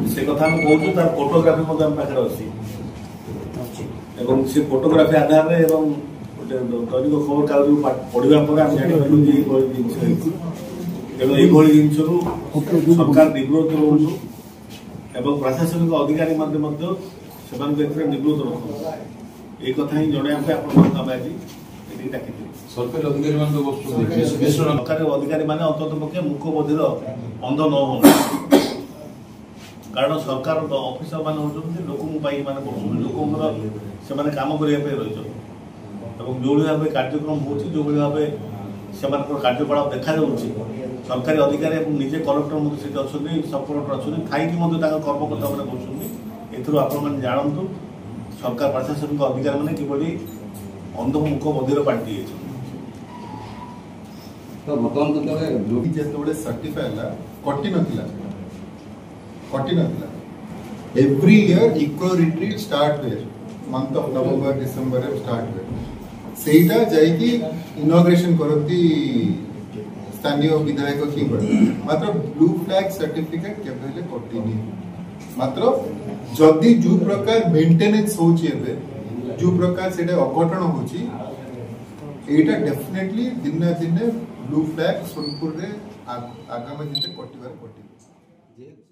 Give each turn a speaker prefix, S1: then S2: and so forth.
S1: से कथा हम कहूँ तार फोटोग्राफी आम पाखे अच्छी से फोटोग्राफी आधार में दैनिक खबर कागज पढ़ा पर आम जानू जिन तेणु यही जिन सरकार निवृत्त रोलु एवं प्रशासनिक अधिकारी से निवृत्त रखु ये कथा ही जनवाई आप आज डाक
S2: सरकारी अधिकारी
S1: सरकारी अधिकारी मैंने अंतत पक्षे मुख्य बधिर अंध न हो कारण सरकार ऑफिसर मान होती लोक लोक कम करने रही जो भाव कार्यक्रम हो जो भाव से कार्यकलाप देखा सरकारी अधिकारी निजे कलेक्टर अच्छे सब कलेक्टर अच्छे थी कर्मकर्ता मैंने कहते आपण जानतु सरकार प्रशासनिक अधिकारी मैंने किभली अंधमुख बधिर पार्टी
S3: तो बर्तमान जो सर्टिफाई कटि ना every year eco retreat start हुए month of November December start हुए सेटा जाइकी इनॉग्रेशन करती स्थानीय विधायक की मात्र ब्लू फ्लैग सर्टिफिकेट केबेले कटिनी मात्र जदि जो प्रकार मेंटेनेंस होची एबे जो प्रकार सेटा अघटन होची एटा डेफिनेटली दिन ना दिन ब्लू फ्लैग सोनपुर रे आगामी दिन कटिवार कटि